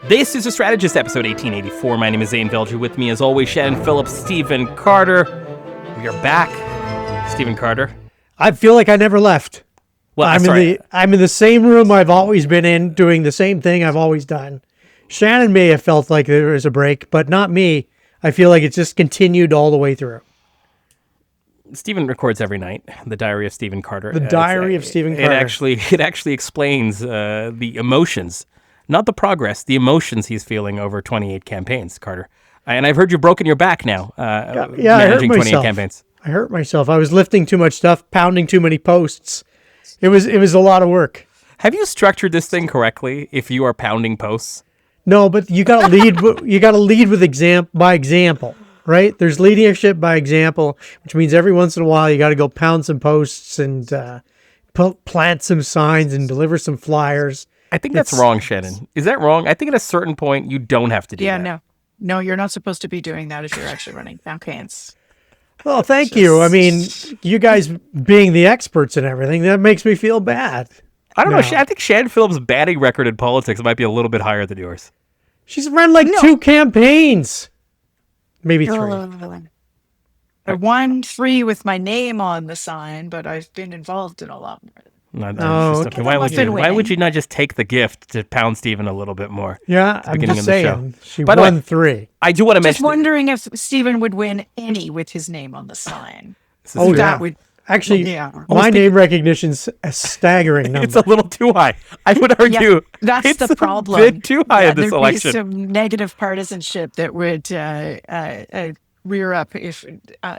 This is A Strategist, episode 1884. My name is Zane Velger. With me, as always, Shannon Phillips, Stephen Carter. We are back. Stephen Carter. I feel like I never left. Well, I'm in the same room I've always been in, doing the same thing I've always done. Shannon may have felt like there was a break, but not me. I feel like it's just continued all the way through. Stephen records every night. The Diary of Stephen Carter. The Diary of Stephen Carter. It actually explains the emotions, not the progress, the emotions he's feeling over 28 campaigns, Carter. And I've heard you've broken your back now. Yeah, I hurt 28 myself. campaigns. I hurt myself. I was lifting too much stuff, pounding too many posts. It was a lot of work. Have you structured this thing correctly? If you are pounding posts, no, but you got to lead. You got to lead with by example, right? There's leadership by example, which means every once in a while you got to go pound some posts and plant some signs and deliver some flyers. I think that's wrong, Shannon. Is that wrong? I think at a certain point you don't have to do that. Yeah, no, you're not supposed to be doing that if you're actually running campaigns. Well, thank you. I mean, you guys being the experts and everything, that makes me feel bad. I don't know. I think Shannon Phillips' batting record in politics might be a little bit higher than yours. She's run like 2 campaigns. Maybe 3. I won 3 with my name on the sign, but I've been involved in a lot more. Okay. Why would you not just take the gift to pound Stephen a little bit more? Yeah, I'm just saying. She By the won way, 3. I do want to mention. Just wondering if Stephen would win any with his name on the sign. My name recognition's a staggering number. It's a little too high. I would argue. Yeah, that's the problem. It's a bit too high in this election. There'd be some negative partisanship that would rear up if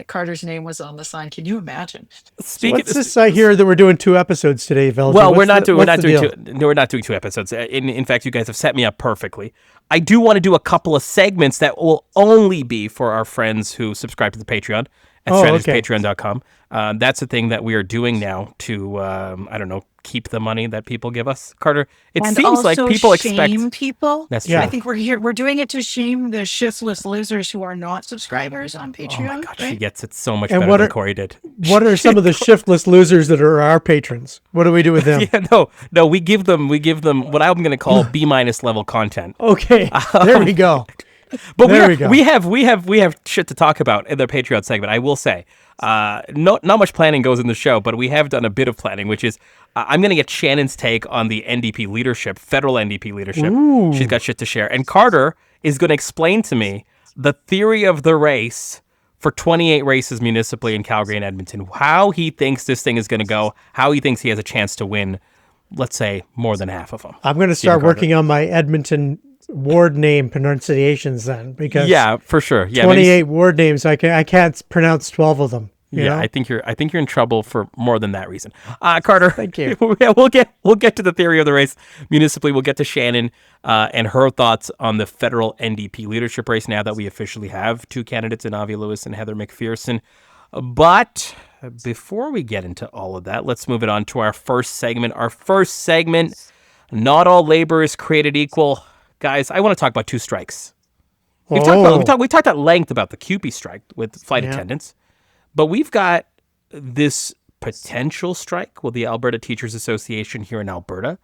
Carter's name was on the sign. Can you imagine? What's this I hear that we're doing 2 episodes today, Velger? Well, we're not doing 2 episodes. In fact, you guys have set me up perfectly. I do want to do a couple of segments that will only be for our friends who subscribe to the Patreon at strategistpatreon.com. That's the thing that we are doing now to, keep the money that people give us. Carter, it seems like people shame people. That's true. I think we're doing it to shame the shiftless losers who are not subscribers on Patreon. Oh my gosh, she gets it so much better than Corey did. What are some of the shiftless losers that are our patrons? What do we do with them? No, we give them what I'm going to call B- level content. Okay, there we go. But we have shit to talk about in the Patreon segment. I will say, not much planning goes in the show, but we have done a bit of planning, which is I'm going to get Shannon's take on the NDP leadership, federal NDP leadership. Ooh. She's got shit to share, and Carter is going to explain to me the theory of the race for 28 races municipally in Calgary and Edmonton. How he thinks this thing is going to go. How he thinks he has a chance to win. Let's say more than half of them. I'm going to start working on my Edmonton ward name pronunciations then, because for sure. 28 ward names, I can't pronounce 12 of them. You know? I think you're in trouble for more than that reason. Carter, thank you. We'll get to the theory of the race municipally. We'll get to Shannon and her thoughts on the federal NDP leadership race now that we officially have 2 candidates in Avi Lewis and Heather McPherson. But before we get into all of that, let's move it on to our first segment. Not all labor is created equal. Guys, I want to talk about 2 strikes. We talked at length about the CUPE strike with flight attendants, but we've got this potential strike with the Alberta Teachers Association here in Alberta,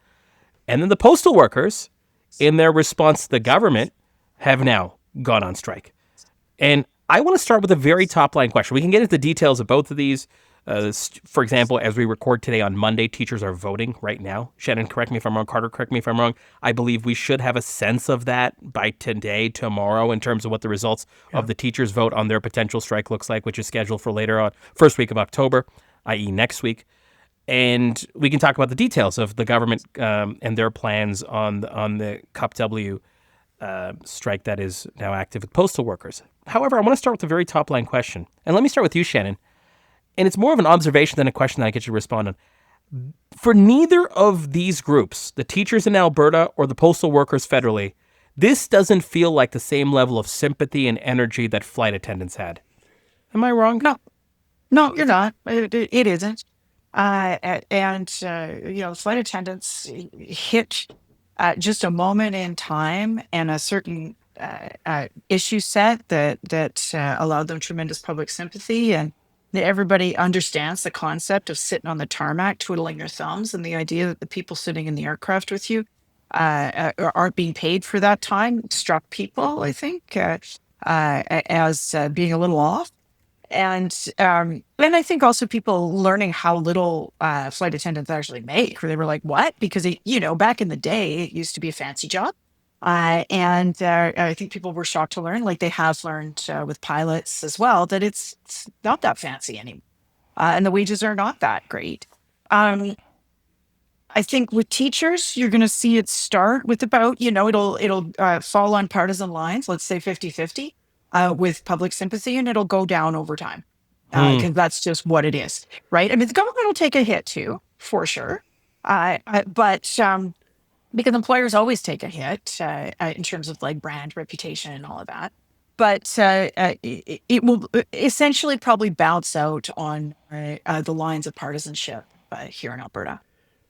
and then the postal workers, in their response to the government, have now gone on strike. And I want to start with a very top-line question. We can get into the details of both of these. For example, as we record today on Monday, teachers are voting right now. Shannon, correct me if I'm wrong. Carter, correct me if I'm wrong. I believe we should have a sense of that by today, tomorrow, in terms of what the results of the teachers' vote on their potential strike looks like, which is scheduled for later on, first week of October, i.e. next week. And we can talk about the details of the government and their plans on the CUPW strike that is now active with postal workers. However, I want to start with a very top-line question. And let me start with you, Shannon. And it's more of an observation than a question that I get you to respond on. For neither of these groups, the teachers in Alberta or the postal workers federally, this doesn't feel like the same level of sympathy and energy that flight attendants had. Am I wrong? No, you're not. It isn't. Flight attendants hit just a moment in time and a certain issue set that allowed them tremendous public sympathy, and that everybody understands the concept of sitting on the tarmac, twiddling your thumbs, and the idea that the people sitting in the aircraft with you aren't being paid for that time struck people, I think, as being a little off. And I think also people learning how little flight attendants actually make, where they were like, "What?" Because back in the day, it used to be a fancy job, and I think people were shocked to learn, like they have learned with pilots as well, that it's not that fancy anymore, and the wages are not that great. Um, I think with teachers, you're going to see it start with about, it'll fall on partisan lines, let's say 50-50, with public sympathy, and it'll go down over time because that's just what it is, right? I mean, the government will take a hit too, for sure. But because employers always take a hit in terms of like brand reputation and all of that. But it will essentially probably bounce out on the lines of partisanship here in Alberta.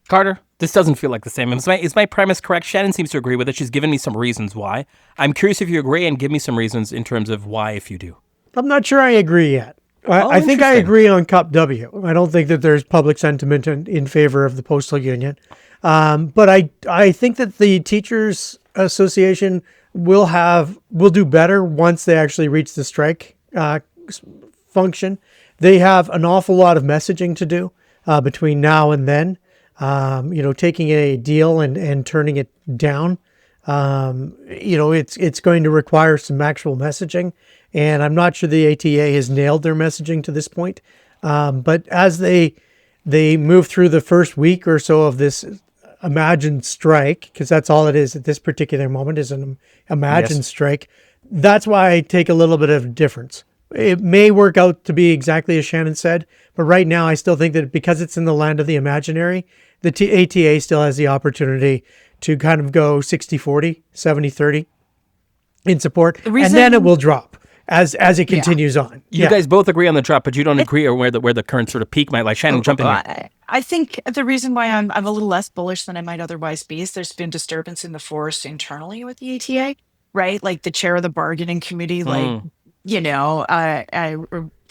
Carter, this doesn't feel like the same. Is my premise correct? Shannon seems to agree with it. She's given me some reasons why. I'm curious if you agree, and give me some reasons in terms of why if you do. I'm not sure I agree yet. I think I agree on Cup W. I don't think that there's public sentiment in favor of the postal union. But I think that the Teachers Association will do better once they actually reach the strike function. They have an awful lot of messaging to do between now and then. Taking a deal and turning it down. It's going to require some actual messaging, and I'm not sure the ATA has nailed their messaging to this point. But as they move through the first week or so of this imagined strike, because that's all it is at this particular moment, is an imagined strike. That's why I take a little bit of difference. It may work out to be exactly as Shannon said, but right now I still think that because it's in the land of the imaginary, the ATA still has the opportunity to kind of go 60-40, 70-30 in support, and then it will drop as it continues on. You guys both agree on the drop, but you don't agree on where the current sort of peak might lie. Shannon, jump in here. I think the reason why I'm a little less bullish than I might otherwise be is there's been disturbance in the force internally with the ATA, right? Like the chair of the bargaining committee, I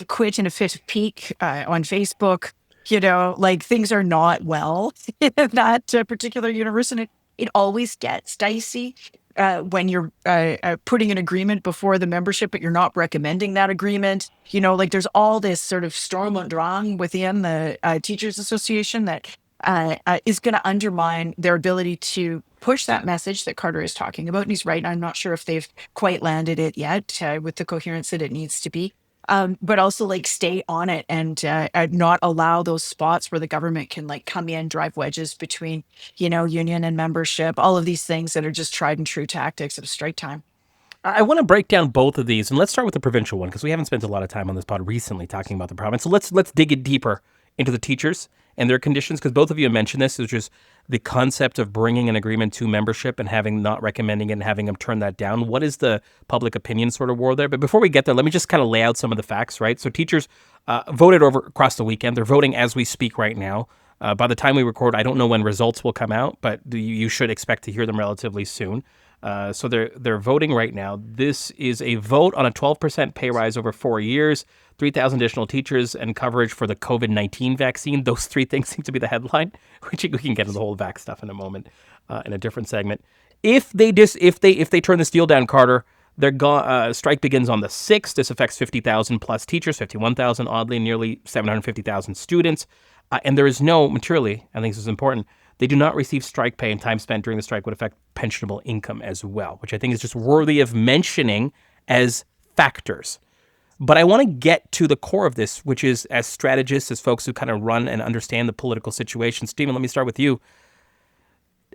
quit in a fit of pique on Facebook. Like things are not well in that particular universe, and it always gets dicey when you're putting an agreement before the membership, but you're not recommending that agreement. Like there's all this sort of storm und drang within the Teachers Association that is going to undermine their ability to push that message that Carter is talking about. And he's right. I'm not sure if they've quite landed it yet with the coherence that it needs to be. But also like stay on it and not allow those spots where the government can like come in, drive wedges between, union and membership, all of these things that are just tried and true tactics of strike time. I want to break down both of these, and let's start with the provincial one because we haven't spent a lot of time on this pod recently talking about the province. So let's dig it deeper into the teachers and their conditions, because both of you have mentioned this, which is the concept of bringing an agreement to membership and not recommending it and having them turn that down. What is the public opinion sort of war there? But before we get there, let me just kind of lay out some of the facts, right? So teachers voted across the weekend. They're voting as we speak right now. By the time we record, I don't know when results will come out, but you should expect to hear them relatively soon. So they're voting right now. This is a vote on a 12% pay rise over 4 years, 3,000 additional teachers, and coverage for the COVID-19 vaccine. Those three things seem to be the headline, which we can get into the whole vax stuff in a moment in a different segment. If they turn this deal down, Carter, their strike begins on the 6th. This affects 50,000 plus teachers, 51,000 oddly, nearly 750,000 students. And there is no, materially, I think this is important, they do not receive strike pay, and time spent during the strike would affect pensionable income as well, which I think is just worthy of mentioning as factors. But I want to get to the core of this, which is as strategists, as folks who kind of run and understand the political situation. Stephen, let me start with you.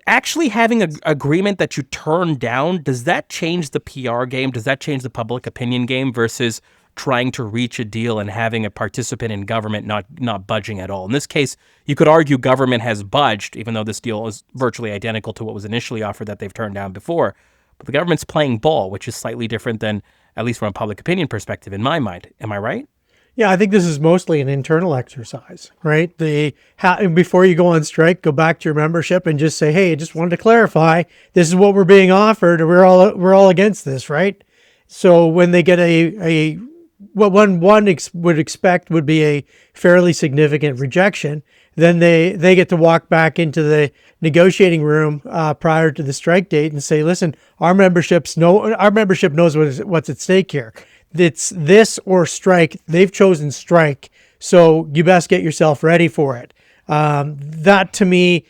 Actually having an agreement that you turn down, does that change the PR game? Does that change the public opinion game versus trying to reach a deal and having a participant in government not budging at all? In this case, you could argue government has budged, even though this deal is virtually identical to what was initially offered that they've turned down before. But the government's playing ball, which is slightly different than, at least from a public opinion perspective, in my mind. Am I right? Yeah, I think this is mostly an internal exercise, right? Before you go on strike, go back to your membership and just say, "Hey, I just wanted to clarify, this is what we're being offered, and we're all against this," right? So when they get what one would expect would be a fairly significant rejection, then they get to walk back into the negotiating room prior to the strike date and say, listen, our membership knows what's at stake here. It's this or strike. They've chosen strike, so you best get yourself ready for it. That to me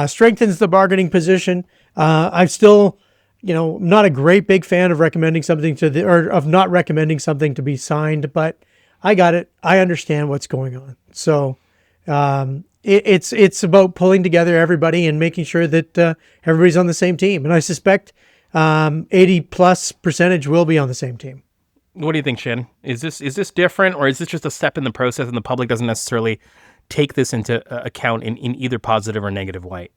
strengthens the bargaining position. I'm still, not a great big fan of recommending something of not recommending something to be signed, but I got it. I understand what's going on. So it's about pulling together everybody and making sure that everybody's on the same team. And I suspect 80+% will be on the same team. What do you think, Shannon? Is this different, or is this just a step in the process and the public doesn't necessarily take this into account in either positive or negative light?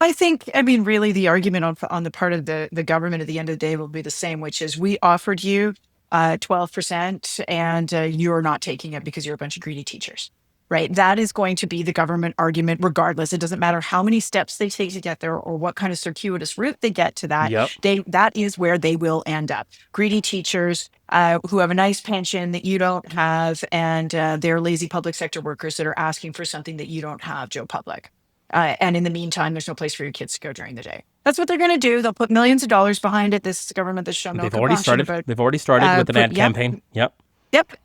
Really the argument on the part of the government at the end of the day will be the same, which is we offered you 12% and you're not taking it because you're a bunch of greedy teachers, right? That is going to be the government argument regardless. It doesn't matter how many steps they take to get there or what kind of circuitous route they get to that. Yep. That is where they will end up. Greedy teachers who have a nice pension that you don't have, and they're lazy public sector workers that are asking for something that you don't have, Joe Public. And in the meantime, there's no place for your kids to go during the day. That's what they're going to do. They'll put millions of dollars behind it. This government that's shown no compassion. They've already started with an ad campaign. Yep.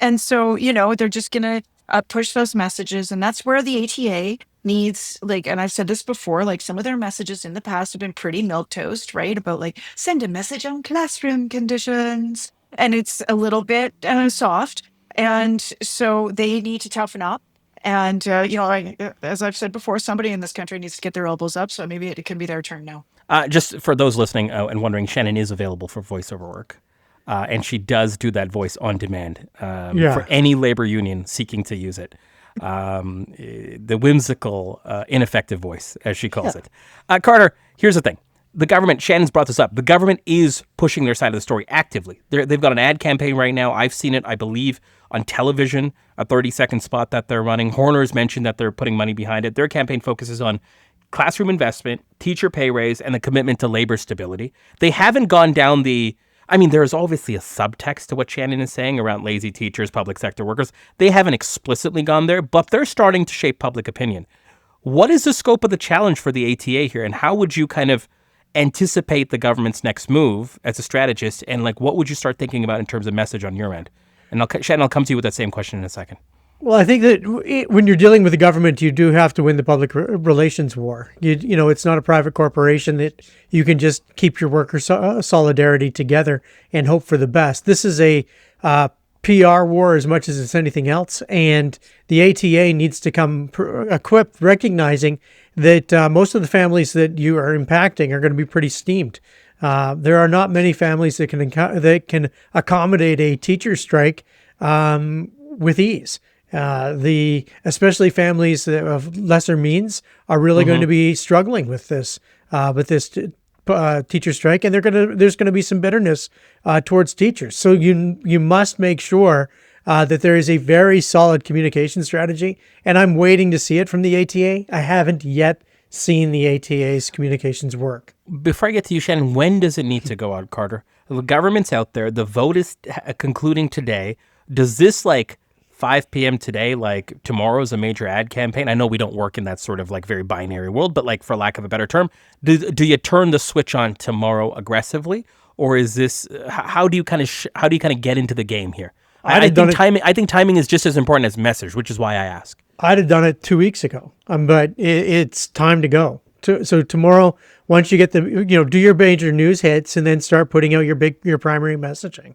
And so, they're just going to push those messages. And that's where the ATA needs, and I've said this before, some of their messages in the past have been pretty milquetoast, right? About send a message on classroom conditions. And it's a little bit soft. And so they need to toughen up. And, as I've said before, somebody in this country needs to get their elbows up. So maybe it can be their turn now. Just for those listening and wondering, Shannon is available for voiceover work. And she does do that voice on demand for any labor union seeking to use it. The whimsical, ineffective voice, as she calls it. Carter, here's the thing. The government, Shannon's brought this up, the government is pushing their side of the story actively. They've got an ad campaign right now. I've seen it, I believe, on television, a 30-second spot that they're running. Horner's mentioned that they're putting money behind it. Their campaign focuses on classroom investment, teacher pay raise, and the commitment to labor stability. They haven't gone down there's obviously a subtext to what Shannon is saying around lazy teachers, public sector workers. They haven't explicitly gone there, but they're starting to shape public opinion. What is the scope of the challenge for the ATA here, and how would you kind of anticipate the government's next move as a strategist, and what would you start thinking about in terms of message on your end? And Shannon, I'll come to you with that same question in a second. Well, I think that when you're dealing with the government, you do have to win the public relations war. It's not a private corporation that you can just keep your worker solidarity together and hope for the best. This is a PR war as much as it's anything else, and the ATA needs to come equipped, recognizing that most of the families that you are impacting are going to be pretty steamed. There are not many families that can accommodate a teacher strike with ease. Especially families of lesser means are really going to be struggling with this teacher strike, and there's going to be some bitterness towards teachers. So you must make sure that there is a very solid communication strategy, and I'm waiting to see it from the ATA. I haven't yet seen the ATA's communications work. Before I get to you, Shannon, when does it need to go out, Carter? The government's out there. The vote is concluding today. Does this 5 p.m. today, tomorrow's a major ad campaign? I know we don't work in that sort of very binary world, but for lack of a better term, do you turn the switch on tomorrow aggressively, or is this how do you kind of get into the game here? I think timing is just as important as message, which is why I ask. I'd have done it 2 weeks ago, but it's time to go. So tomorrow, once you get do your major news hits and then start putting out your primary messaging.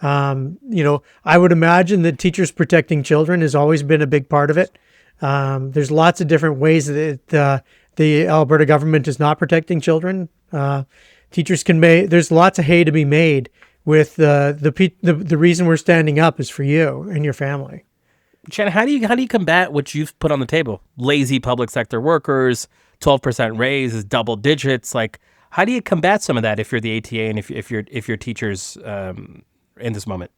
I would imagine that teachers protecting children has always been a big part of it. There's lots of different ways that the Alberta government is not protecting children. Teachers there's lots of hay to be made with the reason we're standing up is for you and your family. Shannon, how do you combat what you've put on the table? Lazy public sector workers, 12% raise is double digits. How do you combat some of that if you're the ATA and if you're teachers in this moment?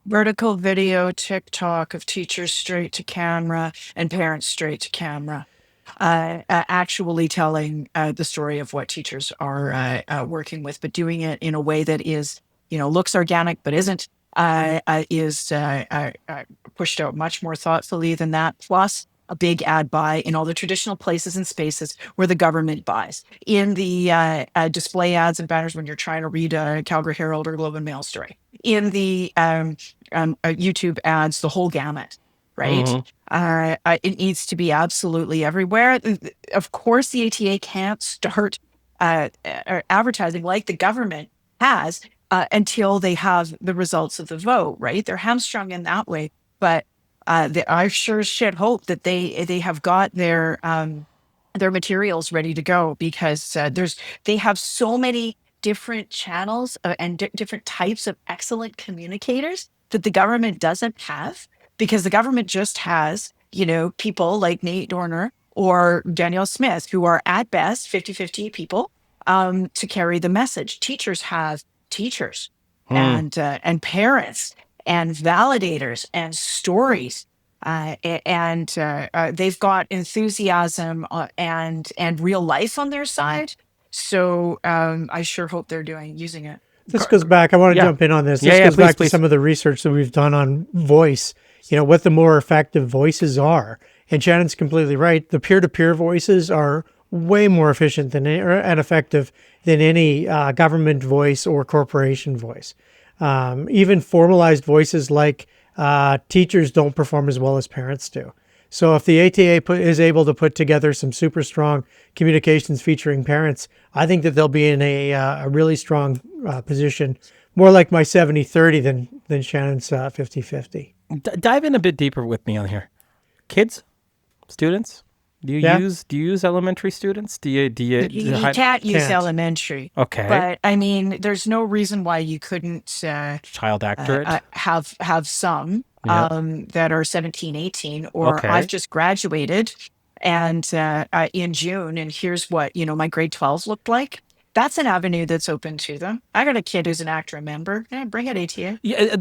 Vertical video TikTok of teachers straight to camera and parents straight to camera, actually telling the story of what teachers are working with, but doing it in a way that is, looks organic but isn't, is pushed out much more thoughtfully than that. Plus, a big ad buy in all the traditional places and spaces where the government buys, in the display ads and banners when you're trying to read a Calgary Herald or Globe and Mail story, in the YouTube ads, the whole gamut, right? It needs to be absolutely everywhere. Of course, the ATA can't start advertising like the government has until they have the results of the vote, right? They're hamstrung in that way. But I sure as shit hope that they have got their materials ready to go, because they have so many different channels and different types of excellent communicators that the government doesn't have, because the government just has, people like Nate Dorner or Danielle Smith, who are at best 50-50 people to carry the message. Teachers have teachers and parents and validators and stories. They've got enthusiasm and real life on their side. So I sure hope they're using it. This goes back. I want to jump in on this. This goes back to some of the research that we've done on voice. What the more effective voices are. And Shannon's completely right. The peer-to-peer voices are way more efficient and effective than any government voice or corporation voice. Even formalized voices like teachers don't perform as well as parents do. So if the ATA is able to put together some super strong communications featuring parents, I think that they'll be in a really strong position, more like my 70-30 than Shannon's 50-50. Dive in a bit deeper with me on here. Kids, students, do you use elementary students? You can't use elementary. Okay, but I mean, there's no reason why you couldn't child actor have some that are 17, 18, or I've just graduated and in June, and here's what my grade 12s looked like. That's an avenue that's open to them. I got a kid who's an actor and member. Yeah, bring it, ATA. Yeah,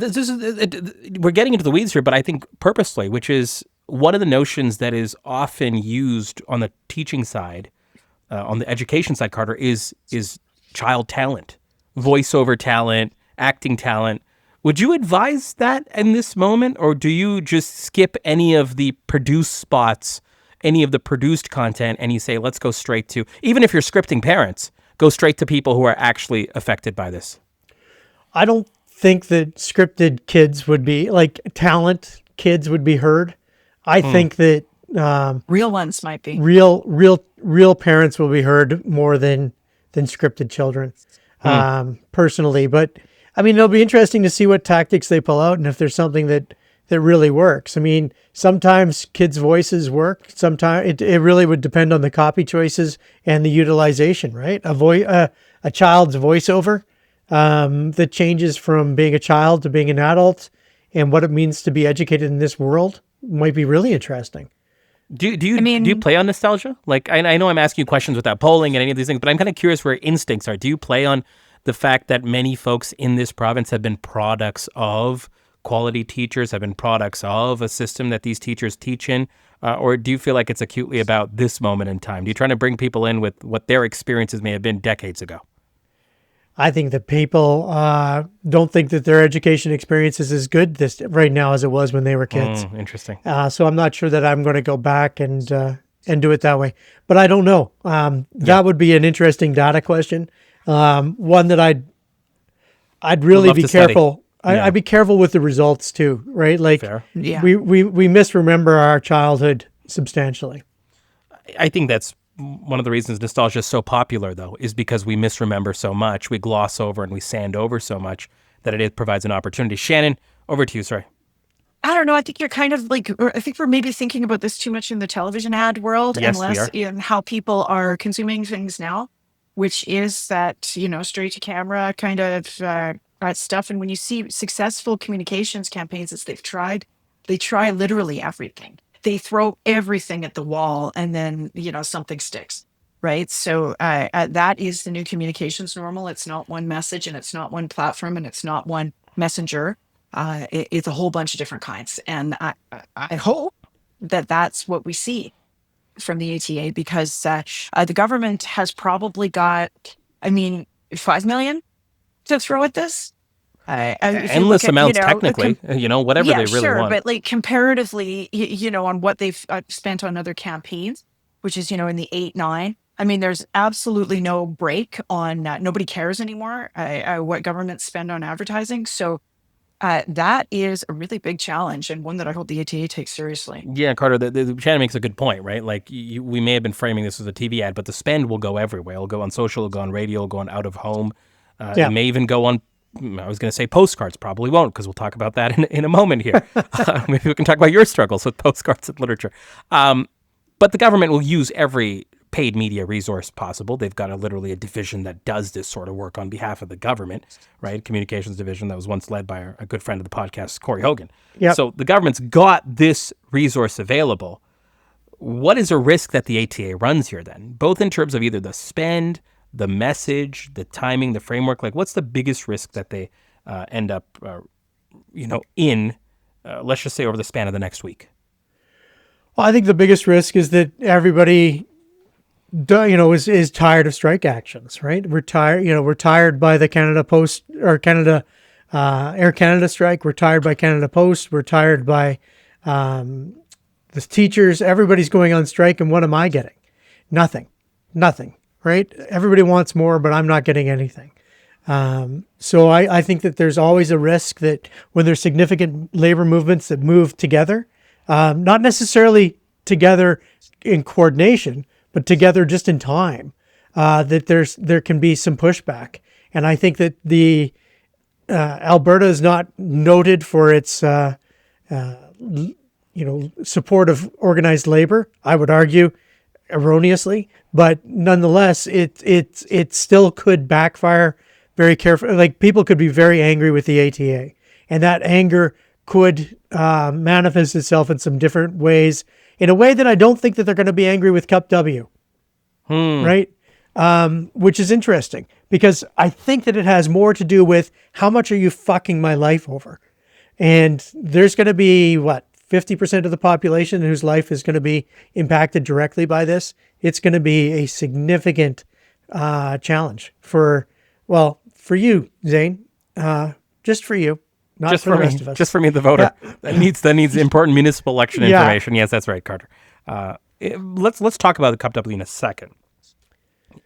we're getting into the weeds here, but I think purposely, which is one of the notions that is often used on the teaching side, on the education side, Carter, is child talent, voiceover talent, acting talent. Would you advise that in this moment, or do you just skip any of the produced spots, any of the produced content, and you say, let's go straight to, even if you're scripting parents, go straight to people who are actually affected by this? I don't think that scripted kids would be, like talent kids would be heard. I think that real ones might be. Real parents will be heard more than scripted children, personally. But I mean, it'll be interesting to see what tactics they pull out and if there's something that really works. I mean, sometimes kids' voices work. Sometimes it really would depend on the copy choices and the utilization, right? A child's voiceover that changes from being a child to being an adult and what it means to be educated in this world might be really interesting. Do you play on nostalgia? Like, I know I'm asking you questions without polling and any of these things, but I'm kind of curious where instincts are. Do you play on the fact that many folks in this province have been products of quality teachers, have been products of a system that these teachers teach in? Or do you feel like it's acutely about this moment in time? Do you try to bring people in with what their experiences may have been decades ago? I think that people don't think that their education experience is as good right now as it was when they were kids. Interesting. So I'm not sure that I'm going to go back and do it that way. But I don't know. That would be an interesting data question. One that I'd really be careful. I'd be careful with the results too, right? Like we misremember our childhood substantially. I think that's one of the reasons nostalgia is so popular, though, is because we misremember so much, we gloss over and we sand over so much that it provides an opportunity. Shannon, over to you. Sorry. I don't know. I think you're kind of like, I think we're maybe thinking about this too much in the television ad world and less in how people are consuming things now, which is that, straight to camera kind of stuff. And when you see successful communications campaigns as they try literally everything. They throw everything at the wall and then, something sticks, right? So that is the new communications normal. It's not one message and it's not one platform and it's not one messenger. It's a whole bunch of different kinds. And I hope that that's what we see from the ATA, because the government has probably got, 5 million to throw at this. If you Endless look at, amounts, technically, whatever yeah, they really sure, want. but like comparatively, on what they've spent on other campaigns, which is in the 8-9. I mean, there's absolutely no break on. Nobody cares anymore what governments spend on advertising. So that is a really big challenge and one that I hope the ATA takes seriously. Yeah, Carter, Shannon makes a good point, right? Like, we may have been framing this as a TV ad, but the spend will go everywhere. It'll go on social, it'll go on radio, it'll go on out of home. It Yeah. may even go on, I was going to say postcards, probably won't, because we'll talk about that in a moment here. Maybe we can talk about your struggles with postcards and literature. But the government will use every paid media resource possible. They've got literally a division that does this sort of work on behalf of the government, right? Communications division that was once led by a good friend of the podcast, Corey Hogan. Yep. So the government's got this resource available. What is a risk that the ATA runs here then? Both in terms of either the spend, the message, the timing, the framework. Like, what's the biggest risk that they end up, let's just say over the span of the next week? Well, I think the biggest risk is that everybody, is tired of strike actions, right? We're tired by the Canada Post or Canada Air Canada strike. We're tired by Canada Post. We're tired by the teachers. Everybody's going on strike, and what am I getting? Nothing, right? Everybody wants more, but I'm not getting anything. So I think that there's always a risk that when there's significant labor movements that move together, not necessarily together in coordination, but together just in time, that there can be some pushback. And I think that the Alberta is not noted for its support of organized labor. I would argue erroneously, but nonetheless, it still could backfire very carefully. Like, people could be very angry with the ATA, and that anger could manifest itself in some different ways, in a way that I don't think that they're going to be angry with Cup W, right? Which is interesting, because I think that it has more to do with how much are you fucking my life over? And there's going to be, 50% of the population whose life is going to be impacted directly by this. It's going to be a significant challenge for you, Zane, just for you. Not just for the rest of us. Just for me, the voter. Yeah. That needs important municipal election Yeah. information. Yes, that's right, Carter. Let's talk about the Cup W in a second.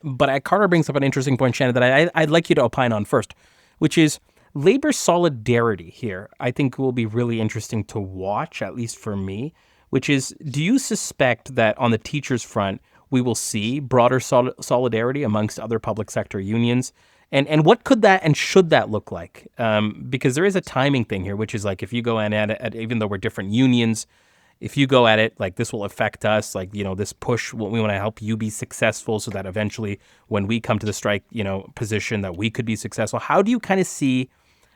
But Carter brings up an interesting point, Shannon, that I'd like you to opine on first, which is labor solidarity here. I think will be really interesting to watch, at least for me, which is, do you suspect that on the teachers' front, we will see broader solidarity amongst other public sector unions? And what could that and should that look like? Because there is a timing thing here, which is like, if you go at it, even though we're different unions, if you go at it like this will affect us, like, this push, we want to help you be successful so that eventually when we come to the strike, position that we could be successful. How do you kind of see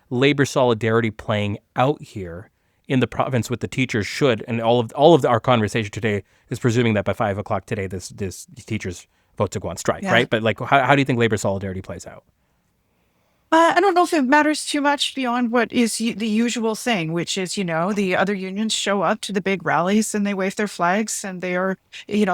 labor solidarity playing out here in the province with the teachers and all of our conversation today is presuming that by 5 o'clock today, this teachers vote to go on strike, right? But like, how do you think labor solidarity plays out? I don't know if it matters too much beyond what is the usual thing, which is, the other unions show up to the big rallies and they wave their flags and they are,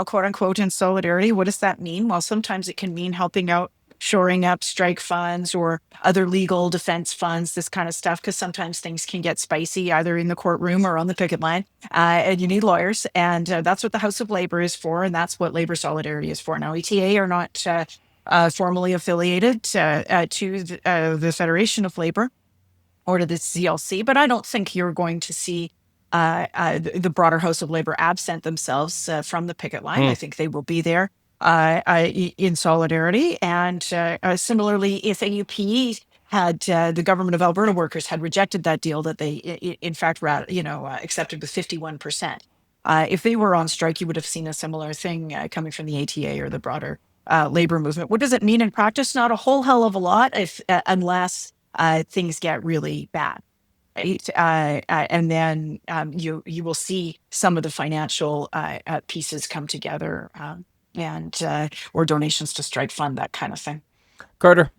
quote unquote, in solidarity. What does that mean? Well, sometimes it can mean helping out, shoring up strike funds or other legal defense funds, this kind of stuff, because sometimes things can get spicy either in the courtroom or on the picket line, and you need lawyers. And that's what the House of Labor is for, and that's what labor solidarity is for. Now, ETA are not formally affiliated to the Federation of Labor or to the CLC, but I don't think you're going to see the broader House of Labor absent themselves from the picket line. I think they will be there in solidarity. And similarly, if AUPE had the Government of Alberta workers had rejected that deal that they, in fact, accepted with 51%, if they were on strike, you would have seen a similar thing coming from the ATA or the broader labor movement. What does it mean in practice? Not a whole hell of a lot, unless things get really bad. Right? And then you will see some of the financial pieces come together, or donations to strike fund, that kind of thing. Carter,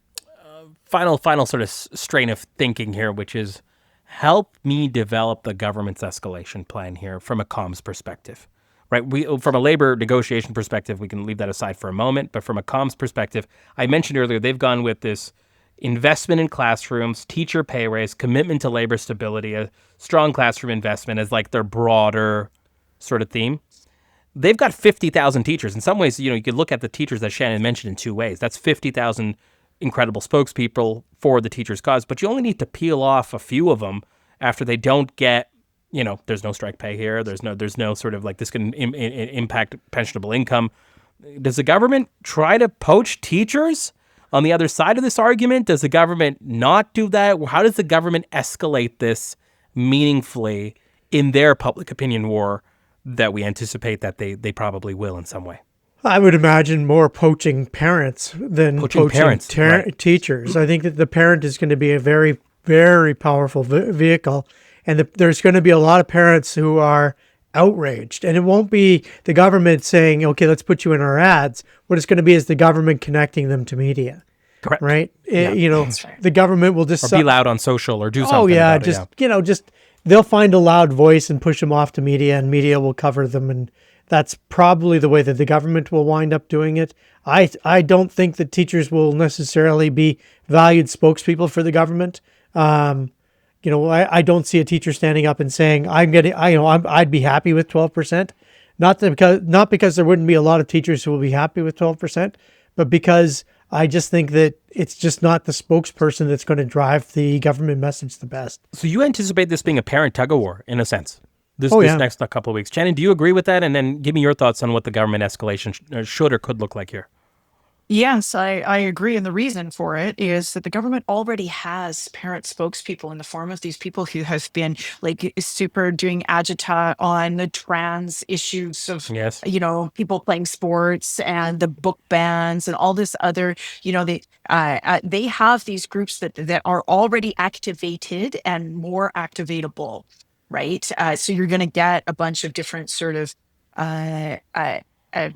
final sort of strain of thinking here, which is help me develop the government's escalation plan here from a comms perspective. Right, from a labor negotiation perspective, we can leave that aside for a moment. But from a comms perspective, I mentioned earlier they've gone with this, investment in classrooms, teacher pay raise, commitment to labor stability, a strong classroom investment as like their broader sort of theme. They've got 50,000 teachers. In some ways, you could look at the teachers that Shannon mentioned in two ways. That's 50,000 incredible spokespeople for the teachers' cause, but you only need to peel off a few of them after they don't get, there's no strike pay here. There's no sort of like this can impact pensionable income. Does the government try to poach teachers on the other side of this argument? Does the government not do that? How does the government escalate this meaningfully in their public opinion war that we anticipate that they probably will in some way? I would imagine more poaching parents than poaching parents, right. teachers. I think that the parent is going to be a very, very powerful vehicle, and there's going to be a lot of parents who are outraged. And it won't be the government saying, okay, let's put you in our ads. What it's going to be is the government connecting them to media. Correct. Right? Yeah, the government will just... Or be loud on social or do something. Oh, yeah. About it, just they'll find a loud voice and push them off to media, and media will cover them. And that's probably the way that the government will wind up doing it. I don't think that teachers will necessarily be valued spokespeople for the government. I don't see a teacher standing up and saying, I'd be happy with 12%. Not because there wouldn't be a lot of teachers who will be happy with 12%, but because I just think that it's just not the spokesperson that's going to drive the government message the best. So you anticipate this being a parent tug-of-war, in a sense, this next couple of weeks. Shannon, do you agree with that? And then give me your thoughts on what the government escalation should or could look like here. Yes, I agree. And the reason for it is that the government already has parent spokespeople in the form of these people who have been like super doing agita on the trans issues of, yes, people playing sports and the book bans and all this other, they have these groups that are already activated and more activatable, right? So you're going to get a bunch of different sort of,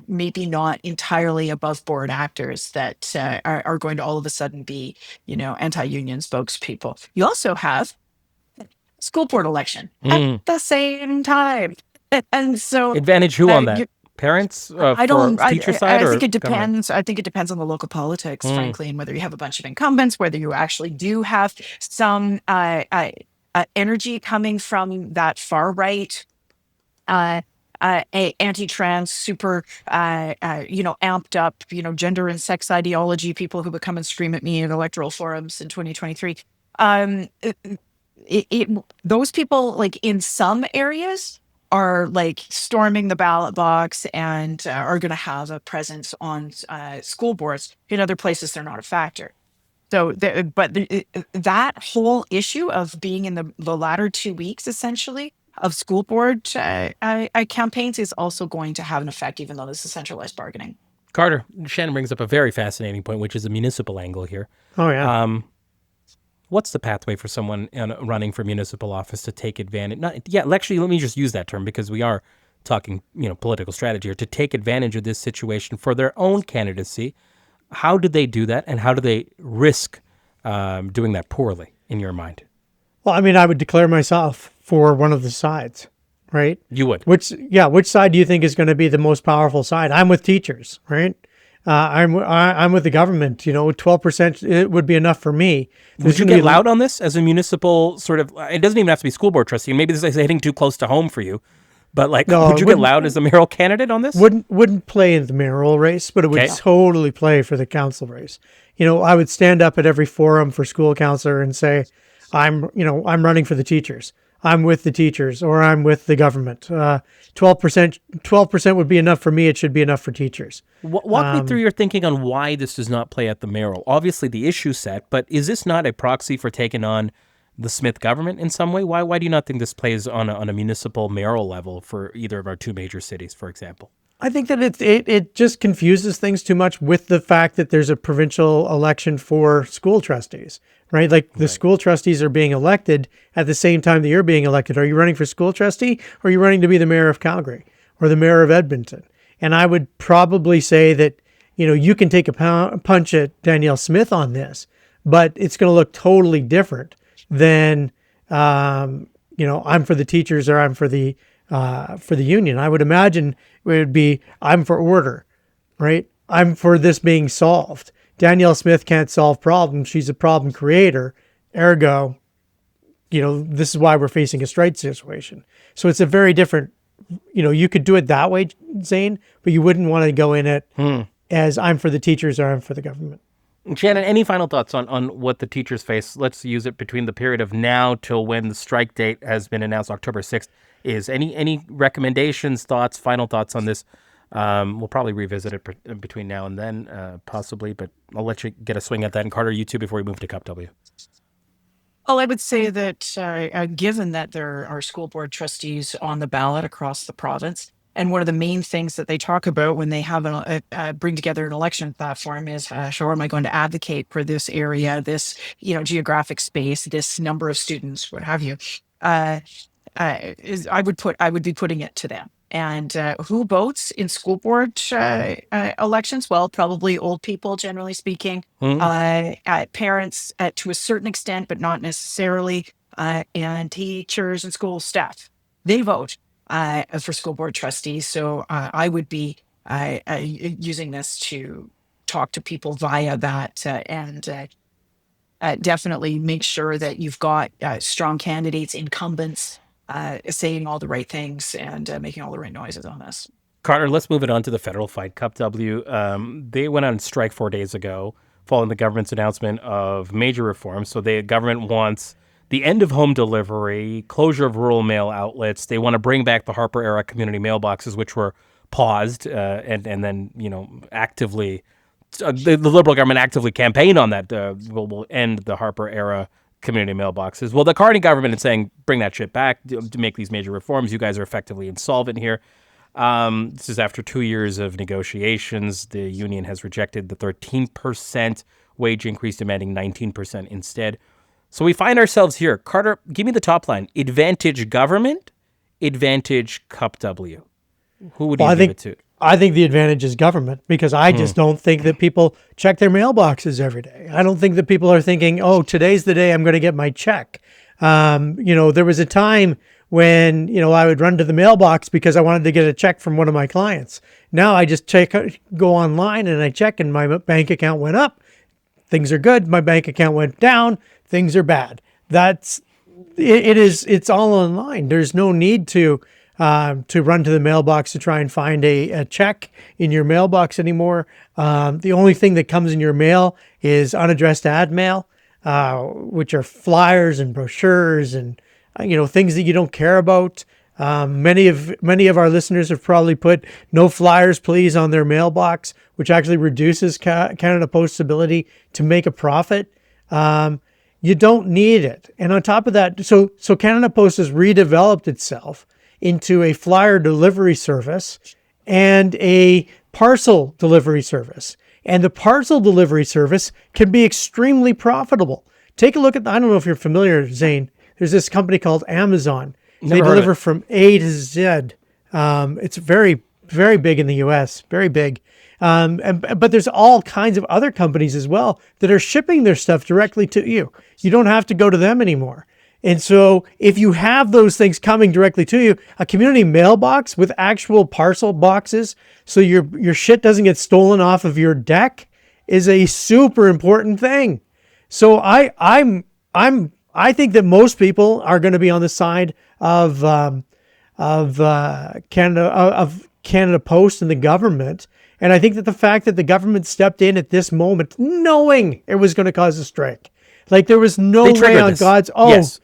maybe not entirely above board actors that are going to all of a sudden be, anti-union spokespeople. You also have school board election at the same time. And so advantage who on that? Parents teacher side? I think it depends. I think it depends on the local politics, frankly, and whether you have a bunch of incumbents, whether you actually do have some energy coming from that far right, anti-trans, super, amped up, gender and sex ideology people who would come and scream at me in electoral forums in 2023. Those people, like in some areas, are like storming the ballot box and are going to have a presence on school boards. In other places, they're not a factor. So, that whole issue of being in the latter 2 weeks, essentially, of school board campaigns is also going to have an effect, even though this is centralized bargaining. Carter, Shannon brings up a very fascinating point, which is a municipal angle here. Oh, yeah. What's the pathway for someone running for municipal office to take advantage? Actually, let me just use that term because we are talking, political strategy here, to take advantage of this situation for their own candidacy. How do they do that, and how do they risk doing that poorly, in your mind? Well, I mean, I would declare myself for one of the sides, right? You would. Which side do you think is going to be the most powerful side? I'm with teachers, right? I'm with the government. 12% it would be enough for me. Would you get loud on this as a municipal sort of? It doesn't even have to be school board trustee. Maybe this is hitting too close to home for you. But would you get loud as a mayoral candidate on this? Wouldn't play in the mayoral race, but it would totally play for the council race. I would stand up at every forum for school counselor and say, I'm running for the teachers. I'm with the teachers, or I'm with the government. 12% would be enough for me. It should be enough for teachers. Walk me through your thinking on why this does not play at the mayoral. Obviously, the issue set, but is this not a proxy for taking on the Smith government in some way? Why do you not think this plays on a municipal mayoral level for either of our two major cities, for example? I think that it just confuses things too much with the fact that there's a provincial election for school trustees, right? Like the school trustees are being elected at the same time that you're being elected. Are you running for school trustee, or are you running to be the mayor of Calgary or the mayor of Edmonton? And I would probably say that, you can take a punch at Danielle Smith on this, but it's going to look totally different than, I'm for the teachers or I'm for the union. I would imagine it would be, I'm for order, right? I'm for this being solved. Danielle Smith can't solve problems. She's a problem creator. Ergo, this is why we're facing a strike situation. So it's a very different, you could do it that way, Zane, but you wouldn't want to go in it as I'm for the teachers or I'm for the government. Shannon, any final thoughts on what the teachers face? Let's use it between the period of now till when the strike date has been announced, October 6th. Is any recommendations, thoughts, final thoughts on this? We'll probably revisit it between now and then, possibly, but I'll let you get a swing at that. And Carter, you too, before we move to Cup W. Well, I would say that given that there are school board trustees on the ballot across the province, and one of the main things that they talk about when they have bring together an election platform is how am I going to advocate for this area, this geographic space, this number of students, what have you. I would be putting it to them. And who votes in school board elections? Well, probably old people, generally speaking, parents to a certain extent, but not necessarily, and teachers and school staff. They vote for school board trustees. So I would be using this to talk to people via that and definitely make sure that you've got strong candidates, incumbents, saying all the right things and making all the right noises on this. Carter, let's move it on to the federal fight, Cup W. They went on strike 4 days ago following the government's announcement of major reforms. So the government wants the end of home delivery, closure of rural mail outlets. They want to bring back the Harper-era community mailboxes, which were paused and then, actively, the Liberal government actively campaigned on that. Will end the Harper-era community mailboxes. Well, the Carney government is saying, bring that shit back to make these major reforms. You guys are effectively insolvent here. This is after 2 years of negotiations. The union has rejected the 13% wage increase, demanding 19% instead. So we find ourselves here. Carter, give me the top line. Advantage government, advantage Cup W. Who would you give it to? I think the advantage is government because I just don't think that people check their mailboxes every day. I don't think that people are thinking, oh, today's the day I'm going to get my check. There was a time when, I would run to the mailbox because I wanted to get a check from one of my clients. Now I just go online and I check and my bank account went up. Things are good. My bank account went down. Things are bad. It's all online. There's no need to run to the mailbox to try and find a check in your mailbox anymore. The only thing that comes in your mail is unaddressed ad mail, which are flyers and brochures and things that you don't care about. Many of our listeners have probably put "no flyers, please" on their mailbox, which actually reduces Canada Post's ability to make a profit. You don't need it. And on top of that, so Canada Post has redeveloped itself into a flyer delivery service and a parcel delivery service. And the parcel delivery service can be extremely profitable. Take a look at, I don't know if you're familiar, Zane, there's this company called Amazon. They deliver from A to Z. It's very, very big in the US, very big. But there's all kinds of other companies as well that are shipping their stuff directly to you. You don't have to go to them anymore. And so if you have those things coming directly to you, a community mailbox with actual parcel boxes so your shit doesn't get stolen off of your deck is a super important thing. So I think that most people are going to be on the side of Canada Post and the government. And I think that the fact that the government stepped in at this moment, knowing it was going to cause a strike, like there was no way on God's,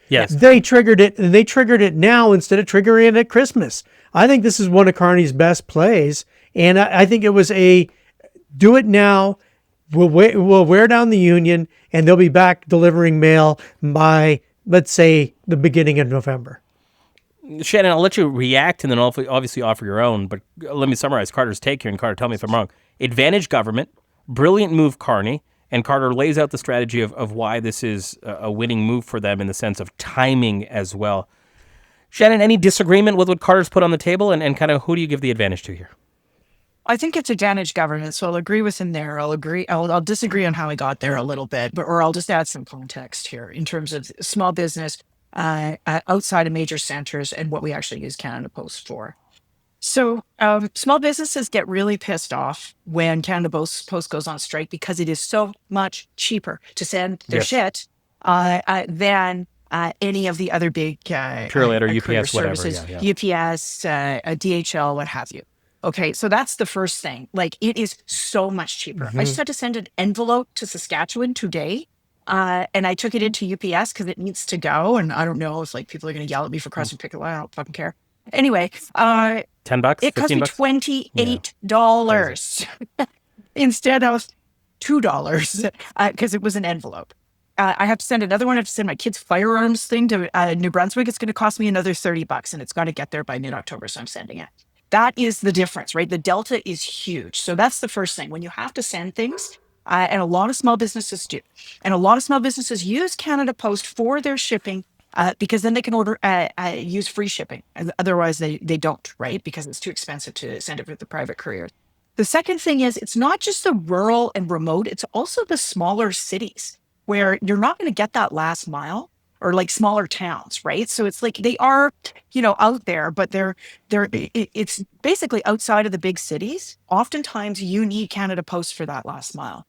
yes. They triggered it, and they triggered it now instead of triggering it at Christmas. I think this is one of Carney's best plays. And I think it was do it now. We'll wear down the union and they'll be back delivering mail by, let's say, the beginning of November. Shannon, I'll let you react and then obviously offer your own, but let me summarize Carter's take here, and Carter, tell me if I'm wrong. Advantage government, brilliant move Carney, and Carter lays out the strategy of why this is a winning move for them in the sense of timing as well. Shannon, any disagreement with what Carter's put on the table, and kind of who do you give the advantage to here? I think it's advantage government, so I'll agree with him there. I'll disagree on how he got there a little bit, or I'll just add some context here in terms of small business outside of major centers and what we actually use Canada Post for. So small businesses get really pissed off when Canada Post goes on strike because it is so much cheaper to send their Yes. shit than any of the other big Purelator, courier UPS, whatever. services, Yeah. UPS, DHL, what have you. Okay, so that's the first thing. Like, it is so much cheaper. I just had to send an envelope to Saskatchewan today. And I took it into UPS because it needs to go. And I don't know if like people are going to yell at me for crossing picket line. I don't fucking care. Anyway, $10, it cost me $15. $28 instead of $2 because it was an envelope. I have to send another one. I have to send my kid's firearms thing to New Brunswick. It's going to cost me another $30, and it's got to get there by mid-October. So I'm sending it. That is the difference, right? The delta is huge. So that's the first thing. When you have to send things, and a lot of small businesses do, and a lot of small businesses use Canada Post for their shipping because then they can order use free shipping. Otherwise, they don't, right? Because it's too expensive to send it with the private couriers. The second thing is it's not just the rural and remote; it's also the smaller cities where you're not going to get that last mile, or like smaller towns, right? So it's like they are, out there, but it's basically outside of the big cities. Oftentimes, you need Canada Post for that last mile,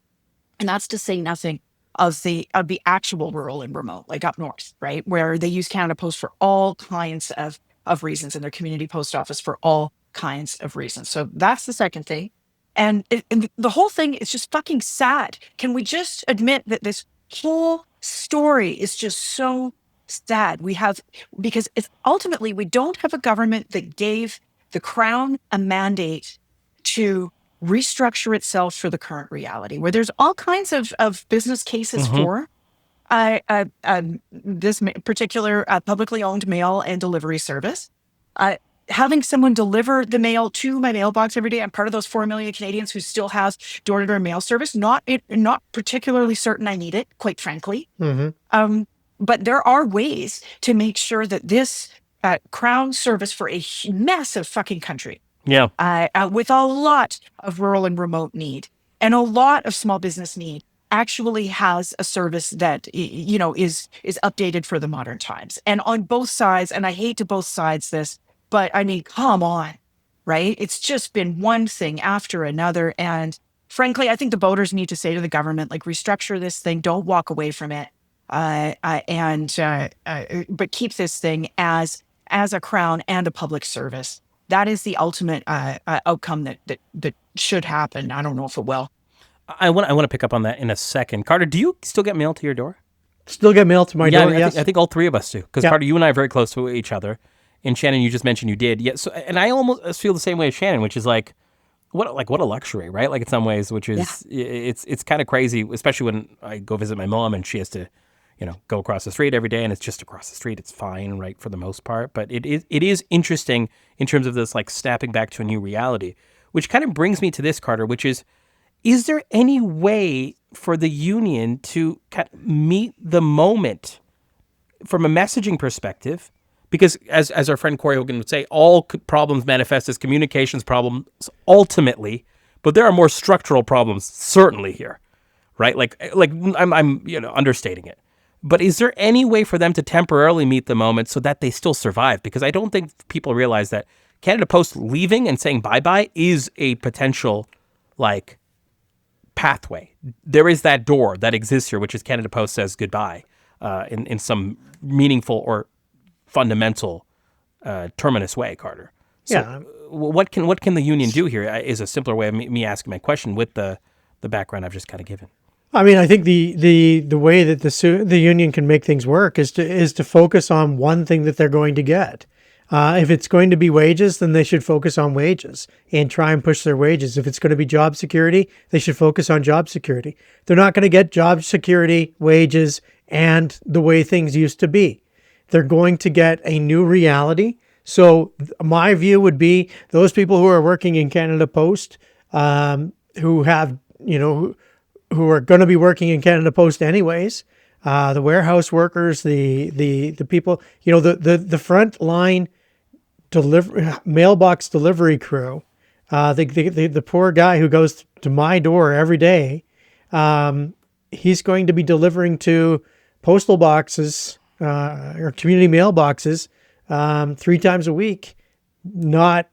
and that's to say nothing of the actual rural and remote, like up north, right, where they use Canada Post for all kinds of reasons, and their community post office for all kinds of reasons. So that's the second thing. And the whole thing is just fucking sad. Can we just admit that this whole story is just so sad? Because it's ultimately, we don't have a government that gave the Crown a mandate to restructure itself for the current reality, where there's all kinds of business cases for this particular publicly owned mail and delivery service. Having someone deliver the mail to my mailbox every day. I'm part of those 4 million Canadians who still have door-to-door mail service. Not particularly certain I need it, quite frankly. But there are ways to make sure that this Crown service for a massive fucking country, with a lot of rural and remote need and a lot of small business need, actually has a service that is updated for the modern times. And on both sides, and I hate to both sides this, but I mean, come on, right? It's just been one thing after another. And frankly, I think the voters need to say to the government, like, restructure this thing. Don't walk away from it. But keep this thing as a Crown and a public service. That is the ultimate outcome that should happen. I don't know if it will. I want to pick up on that in a second. Carter, do you still get mail to your door? Still get mail to my door, yes. I think all three of us do. Because Carter, you and I are very close to each other. And Shannon, you just mentioned you did. Yeah. So, and I almost feel the same way as Shannon, which is like what a luxury, right? Like in some ways, which is it's kind of crazy, especially when I go visit my mom and she has to, go across the street every day, and it's just across the street. It's fine, right, for the most part. But it is interesting in terms of this like snapping back to a new reality, which kind of brings me to this, Carter, which is there any way for the union to kind of meet the moment from a messaging perspective? Because as our friend Corey Hogan would say, all problems manifest as communications problems ultimately, but there are more structural problems certainly here, right? Like I'm understating it. But is there any way for them to temporarily meet the moment so that they still survive? Because I don't think people realize that Canada Post leaving and saying bye-bye is a potential like pathway. There is that door that exists here, which is Canada Post says goodbye in some meaningful or fundamental terminus way, Carter. So what can the union do here is a simpler way of me asking my question with the background I've just kind of given. I mean, I think the way that the union can make things work is to focus on one thing that they're going to get. If it's going to be wages, then they should focus on wages and try and push their wages. If it's going to be job security, they should focus on job security. They're not going to get job security, wages, and the way things used to be. They're going to get a new reality. So my view would be those people who are working in Canada Post, who have, who are going to be working in Canada Post anyways, the warehouse workers, the people, the front line mailbox delivery crew, the poor guy who goes to my door every day, he's going to be delivering to postal boxes or community mailboxes 3 times a week, not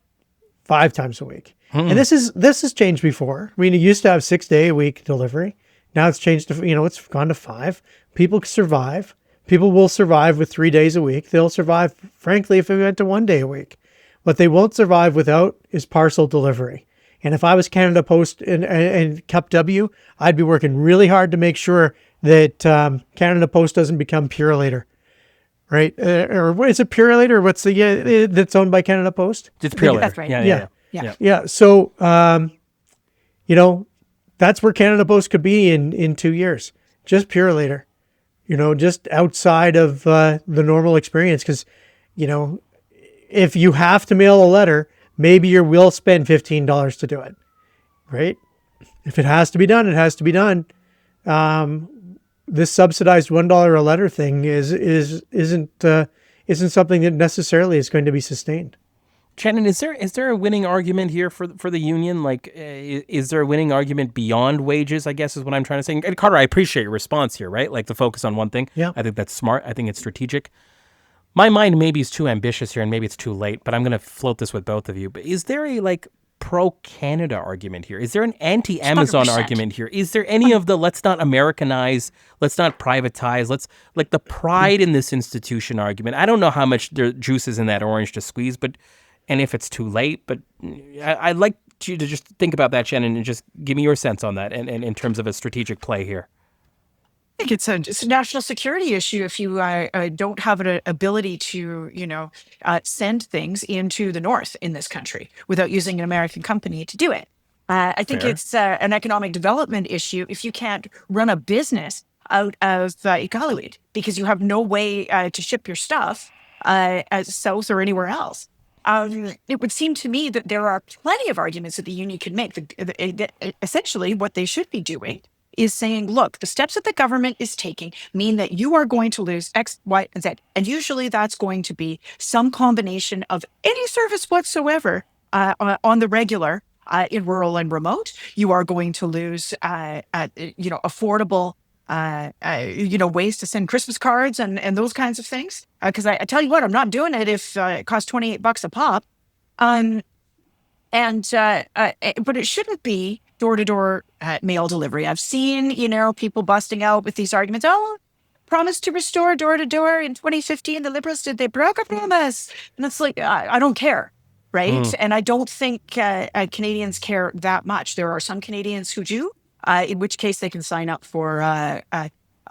5 times a week. And this has changed before. I mean, it used to have 6-day-a-week delivery. Now it's changed to, it's gone to 5. People survive. People will survive with 3 days a week. They'll survive, frankly, if it went to 1 day a week. What they won't survive without is parcel delivery. And if I was Canada Post and Cup W, I'd be working really hard to make sure that Canada Post doesn't become Purolator. Right? Or what is it, Purolator? Or what's the that's owned by Canada Post? It's Purolator. That's right. Yeah. So, that's where Canada Post could be in 2 years. Just Purolator. Just outside of the normal experience. Because, if you have to mail a letter, maybe you will spend $15 to do it. Right? If it has to be done, it has to be done. This subsidized $1 a letter thing isn't something that necessarily is going to be sustained. Shannon, is there a winning argument here for the union? Like, is there a winning argument beyond wages, I guess is what I'm trying to say. And Carter, I appreciate your response here, right? Like the focus on one thing. Yeah. I think that's smart. I think it's strategic. My mind maybe is too ambitious here and maybe it's too late, but I'm going to float this with both of you. But is there a pro-Canada argument here? Is there an anti-Amazon 100%. argument here? Is there any of the let's not Americanize, let's not privatize, let's the pride in this institution argument? I don't know how much juice is in that orange to squeeze, and if it's too late, but I'd like you to just think about that, Shannon, and just give me your sense on that and in terms of a strategic play here. I think it's a national security issue if you don't have an ability to, send things into the north in this country without using an American company to do it. I think Fair. it's an economic development issue if you can't run a business out of Iqaluit because you have no way to ship your stuff south or anywhere else. It would seem to me that there are plenty of arguments that the union could make. Essentially, what they should be doing is saying, look, the steps that the government is taking mean that you are going to lose X, Y, and Z. And usually that's going to be some combination of any service whatsoever on the regular in rural and remote. You are going to lose, affordable ways to send Christmas cards and those kinds of things. Because I tell you what, I'm not doing it if it costs $28 a pop. But it shouldn't be door-to-door mail delivery. I've seen, people busting out with these arguments. Oh, promised to restore door-to-door in 2015. The Liberals they broke a promise. And it's like, I don't care, right? And I don't think Canadians care that much. There are some Canadians who do, in which case they can sign up for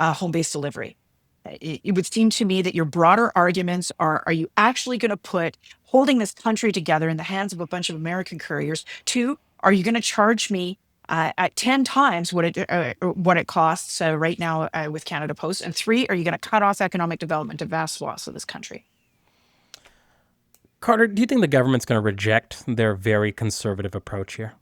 home-based delivery. It would seem to me that your broader arguments are you actually going to put holding this country together in the hands of a bunch of American couriers? 2, are you going to charge me at 10 times what it costs right now with Canada Post? And 3, are you going to cut off economic development to vast swaths of this country? Carter, do you think the government's going to reject their very conservative approach here?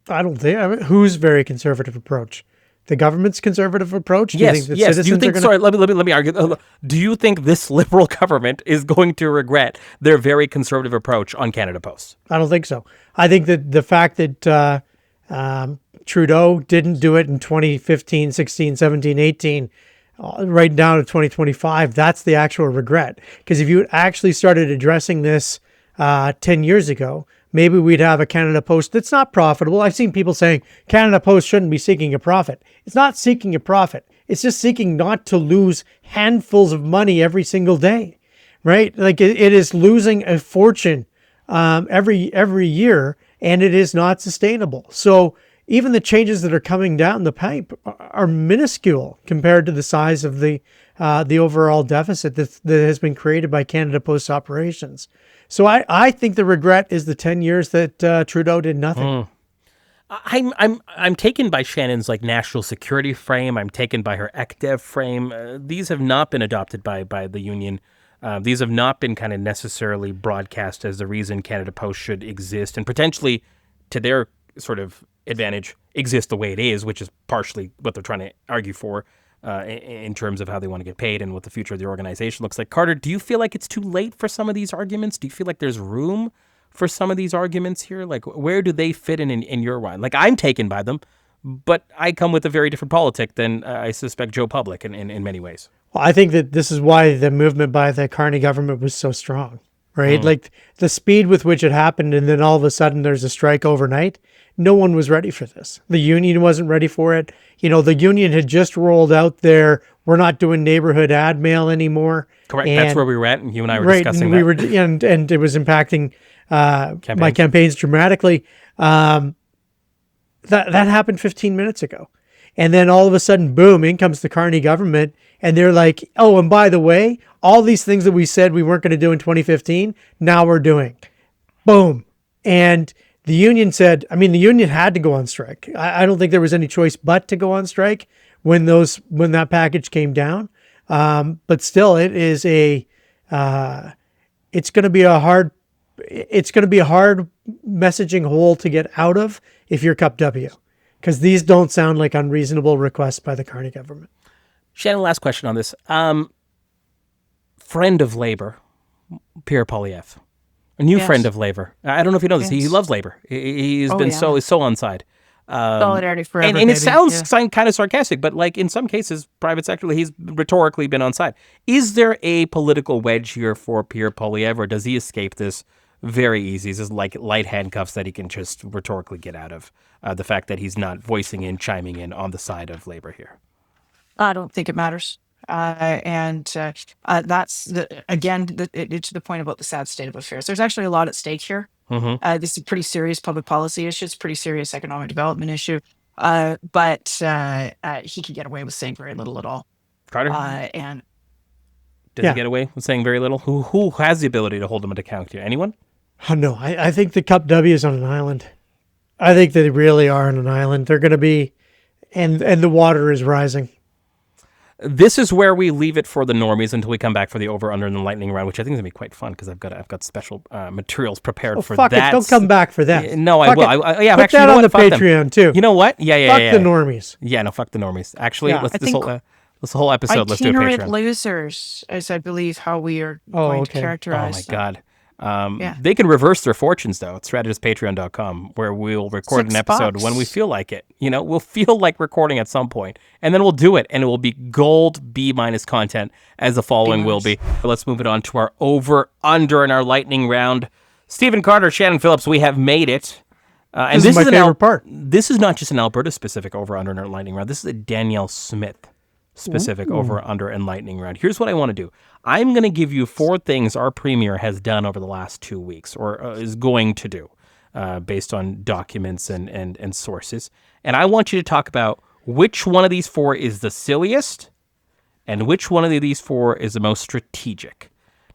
I don't think. Whose very conservative approach? The government's conservative approach? Do Yes, you think the yes. Do you citizens think? are gonna... Sorry, let me argue. Do you think this Liberal government is going to regret their very conservative approach on Canada Post? I don't think so. I think that the fact that Trudeau didn't do it in 2015, 16, 17, 18, right down to 2025, that's the actual regret. Because if you had actually started addressing this 10 years ago, maybe we'd have a Canada Post that's not profitable. I've seen people saying Canada Post shouldn't be seeking a profit. It's not seeking a profit. It's just seeking not to lose handfuls of money every single day, right? Like it is losing a fortune every year, and it is not sustainable. So even the changes that are coming down the pipe are minuscule compared to the size of the overall deficit that has been created by Canada Post operations. So I think the regret is the 10 years that Trudeau did nothing. I'm taken by Shannon's national security frame. I'm taken by her ECDEV frame. These have not been adopted by the union. These have not been kind of necessarily broadcast as the reason Canada Post should exist and potentially, to their sort of advantage, exist the way it is, which is partially what they're trying to argue for in terms of how they want to get paid and what the future of the organization looks like. Carter, do you feel like it's too late for some of these arguments? Do you feel like there's room for some of these arguments here? Where do they fit in your mind? I'm taken by them, but I come with a very different politic than I suspect Joe Public in many ways. Well, I think that this is why the movement by the Carney government was so strong, right? Like the speed with which it happened, and then all of a sudden there's a strike overnight. No one was ready for this. The union wasn't ready for it. The union had just rolled out there. We're not doing neighborhood ad mail anymore. Correct. And, that's where we were at, and you and I were right, discussing and that. we were, and it was impacting my campaigns dramatically. That happened 15 minutes ago. And then all of a sudden, boom, in comes the Carney government. And they're like, oh, and by the way, all these things that we said we weren't going to do in 2015, now we're doing. Boom. And the union said, the union had to go on strike. I don't think there was any choice but to go on strike when that package came down. But still, it's going to be a hard messaging hole to get out of if you're Cup W. Because these don't sound like unreasonable requests by the Carney government. Shannon, last question on this. Friend of Labor, Pierre Poilievre, a new friend of Labor. I don't know if you know this. He loves Labor. He's been so on side. Solidarity forever. And it sounds kind of sarcastic, but like in some cases, private sector, he's rhetorically been on side. Is there a political wedge here for Pierre Poilievre, or does he escape this very easy? Is this like light handcuffs that he can just rhetorically get out of? The fact that he's not chiming in on the side of Labor here. I don't think it matters. That's to the point about the sad state of affairs. There's actually a lot at stake here. This is a pretty serious public policy issue. It's a pretty serious economic development issue. But he could get away with saying very little at all. Carter? And does he get away with saying very little? Who has the ability to hold him to account here? Anyone? Oh, no, I think the Cup W is on an island. I think they really are on an island. They're going to be, and the water is rising. This is where we leave it for the normies until we come back for the over, under, and the lightning round, which I think is going to be quite fun because I've got special materials prepared for fuck that. It. Don't come back for that. No, fuck I will. Put actually, that on the fuck Patreon them. too. You know what? Yeah. Fuck the normies. Yeah, no, fuck the normies. Actually, Yeah. this whole episode, let's do a itinerant Patreon. losers, as I believe how we are going to Oh characterize my God. Yeah. They can reverse their fortunes, though. It's strategistpatreon.com, where we'll record an episode when we feel like it. We'll feel like recording at some point, and then we'll do it, and it will be gold B- content, as the following will be. Let's move it on to our over, under, and our lightning round. Stephen Carter, Shannon Phillips, we have made it. And this is my favorite part. This is not just an Alberta-specific over, under, and our lightning round. This is a Danielle Smith specific over, under, and lightning round. Here's what I want to do. I'm going to give you 4 things our premier has done over the last 2 weeks, or is going to do, based on documents and sources. And I want you to talk about which one of these 4 is the silliest and which one of these 4 is the most strategic.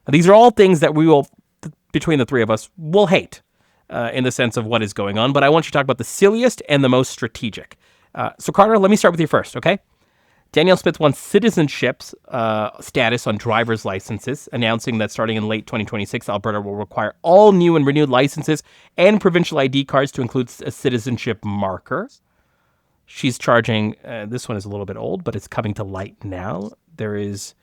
Now, these are all things that we will, between the 3 of us, will hate in the sense of what is going on. But I want you to talk about the silliest and the most strategic. So, Carter, let me start with you first, okay? Danielle Smith wants citizenship status on driver's licenses, announcing that starting in late 2026, Alberta will require all new and renewed licenses and provincial ID cards to include a citizenship marker. She's charging, this one is a little bit old, but it's coming to light now. There is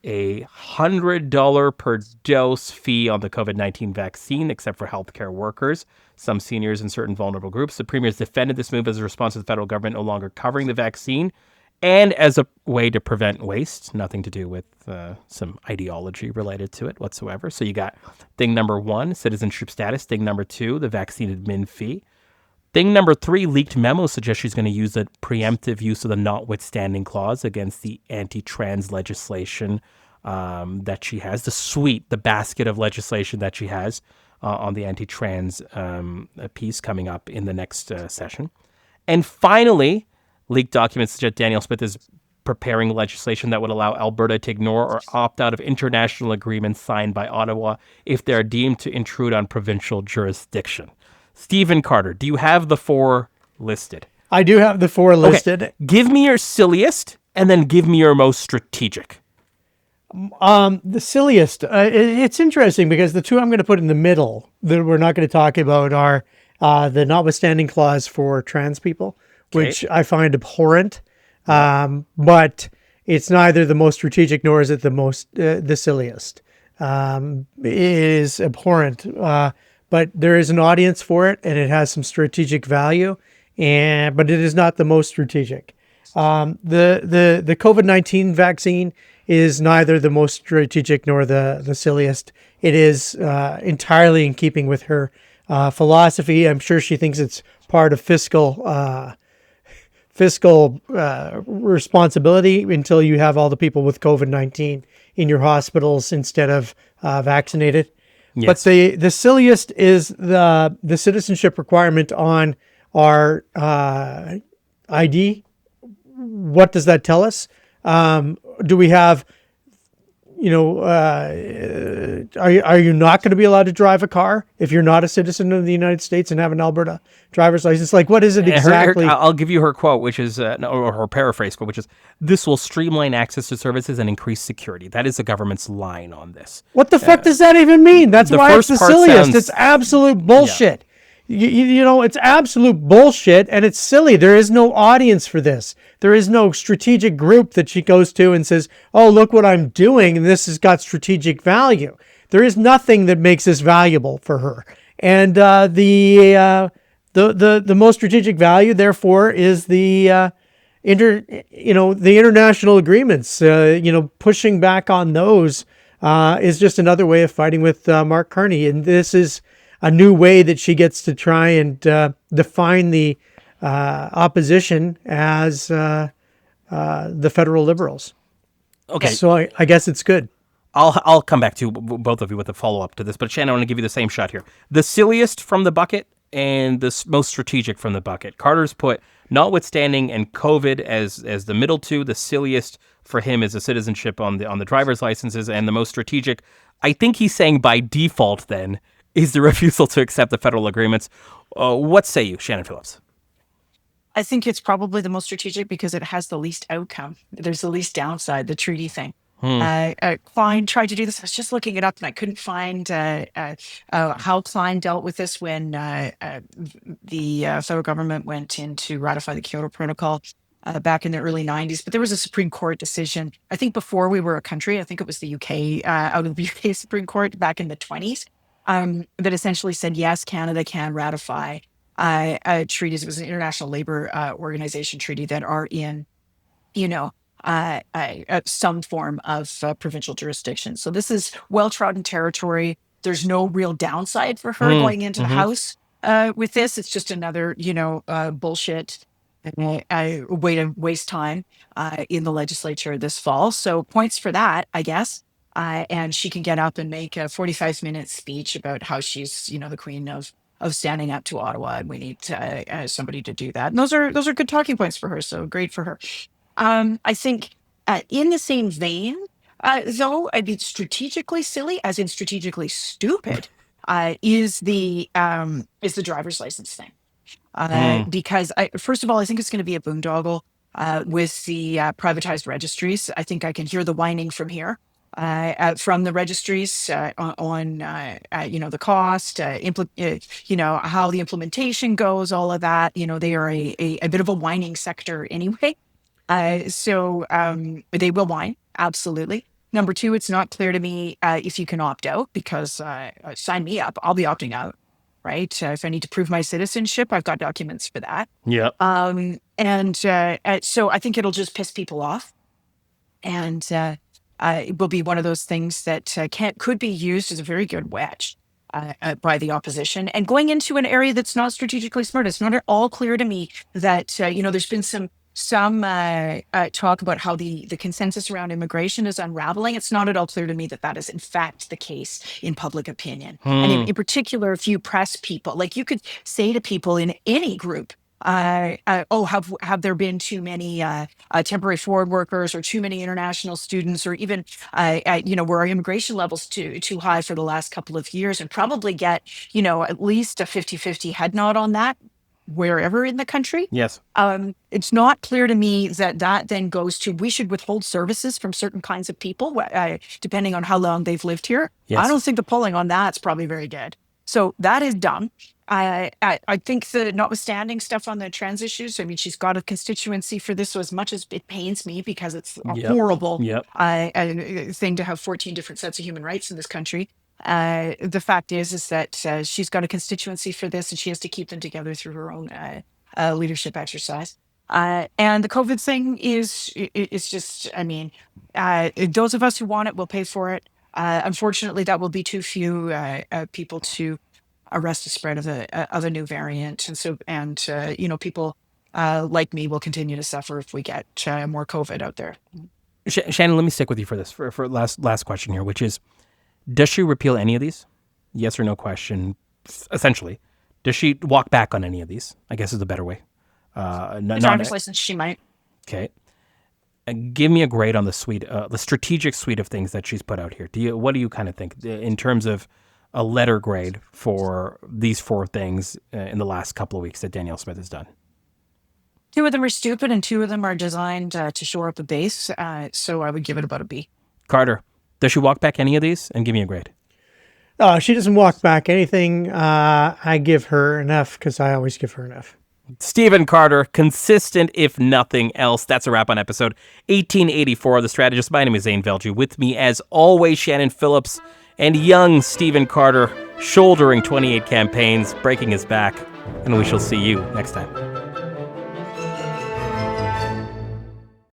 a $100 per dose fee on the COVID-19 vaccine, except for healthcare workers, some seniors, and certain vulnerable groups. The premier has defended this move as a response to the federal government no longer covering the vaccine, and as a way to prevent waste, nothing to do with some ideology related to it whatsoever. So you got thing number 1, citizenship status. Thing number 2, the vaccine admin fee. Thing number 3, leaked memo suggests she's going to use the preemptive use of the notwithstanding clause against the anti-trans legislation that she has, the basket of legislation that she has on the anti-trans piece coming up in the next session. And finally, leaked documents suggest Danielle Smith is preparing legislation that would allow Alberta to ignore or opt out of international agreements signed by Ottawa if they are deemed to intrude on provincial jurisdiction. Stephen Carter, do you have the 4 listed? I do have the 4 listed. Okay. Give me your silliest, and then give me your most strategic. The silliest. It's interesting because the 2 I'm going to put in the middle that we're not going to talk about are the notwithstanding clause for trans people, which I find abhorrent. But it's neither the most strategic nor is it the silliest. It is abhorrent. But there is an audience for it, and it has some strategic value, but it is not the most strategic. The COVID-19 vaccine is neither the most strategic nor the silliest. it is entirely in keeping with her philosophy. I'm sure she thinks it's part of fiscal responsibility until you have all the people with COVID-19 in your hospitals instead of vaccinated. But Yes. the silliest is the citizenship requirement on our ID. What does that tell us? Do we have, are you not going to be allowed to drive a car if you're not a citizen of the United States and have an Alberta driver's license? Like, what is it exactly? I'll give you her quote, which is, or her paraphrase quote, which is, "This will streamline access to services and increase security." That is the government's line on this. What the fuck does that even mean? That's the why it's first the part silliest. sounds- It's absolute bullshit. It's absolute bullshit, and it's silly. There is no audience for this. There is no strategic group that she goes to and says, "Oh, look what I'm doing, and this has got strategic value." There is nothing that makes this valuable for her. And the most strategic value, therefore, is the the international agreements. Pushing back on those is just another way of fighting with Mark Carney, and this is a new way that she gets to try and define the opposition as the federal Liberals. Okay. So I guess it's good. I'll come back to both of you with a follow up to this, but Shannon, I want to give you the same shot here. The silliest from the bucket and the most strategic from the bucket. Carter's put, notwithstanding and COVID as the middle two, the silliest for him is the citizenship on the driver's licenses, and the most strategic, I think he's saying by default then, is the refusal to accept the federal agreements. What say you, Shannon Phillips? I think it's probably the most strategic because it has the least outcome. There's the least downside, the treaty thing. Klein tried to do this. I was just looking it up and I couldn't find how Klein dealt with this when the federal government went in to ratify the Kyoto Protocol back in the early 90s. But there was a Supreme Court decision, I think before we were a country, I think it was the UK, out of the UK Supreme Court back in the 20s, that essentially said, yes, Canada can ratify treaties. It was an International Labor Organization treaty that are in, some form of provincial jurisdiction. So this is well-trodden territory. There's no real downside for her going into the House with this. It's just another, bullshit way to waste time in the legislature this fall. So points for that, I guess. And she can get up and make a 45-minute speech about how she's, the queen of standing up to Ottawa, and we need somebody to do that. And those are good talking points for her. So great for her. I think in the same vein, though, I'd be strategically silly, as in strategically stupid, is the driver's license thing. Because first of all, I think it's going to be a boondoggle with the privatized registries. I think I can hear the whining from here. From the registries on the cost, how the implementation goes, all of that. They are a bit of a whining sector anyway. So they will whine, absolutely. Number two, it's not clear to me if you can opt out, because sign me up, I'll be opting out, right? If I need to prove my citizenship, I've got documents for that. Yeah. So I think it'll just piss people off. And it will be one of those things that could be used as a very good wedge by the opposition. And going into an area that's not strategically smart, it's not at all clear to me that, there's been some talk about how the consensus around immigration is unraveling. It's not at all clear to me that is in fact the case in public opinion. And in particular, if you press people, like you could say to people in any group, have there been too many temporary forward workers or too many international students, or even were our immigration levels too high for the last couple of years, and probably get at least a 50-50 head nod on that wherever in the country. Yes. It's not clear to me that then goes to, we should withhold services from certain kinds of people depending on how long they've lived here. Yes. I don't think the polling on that's probably very good. So that is dumb. I think the notwithstanding stuff on the trans issues, I mean, she's got a constituency for this. So as much as it pains me, because it's a horrible thing to have 14 different sets of human rights in this country, the fact is that she's got a constituency for this, and she has to keep them together through her own leadership exercise. And the COVID thing is just, I mean, those of us who want it will pay for it. Unfortunately, that will be too few people to arrest the spread of a new variant, and people like me will continue to suffer if we get more COVID out there. Shannon, let me stick with you for this for last question here, which is, does she repeal any of these? Yes or no question. Essentially, does she walk back on any of these? I guess is the better way. Driver's license, she might. Okay. Give me a grade on the strategic suite of things that she's put out here. What do you kind of think in terms of a letter grade for these 4 things in the last couple of weeks that Danielle Smith has done? 2 of them are stupid, and 2 of them are designed to shore up a base. So I would give it about a B. Carter, does she walk back any of these? And give me a grade. She doesn't walk back anything. I give her enough because I always give her enough. Stephen Carter, consistent if nothing else. That's a wrap on episode 1884 of The Strategist. My name is Zane Velji. With me, as always, Shannon Phillips and young Stephen Carter, shouldering 28 campaigns, breaking his back. And we shall see you next time.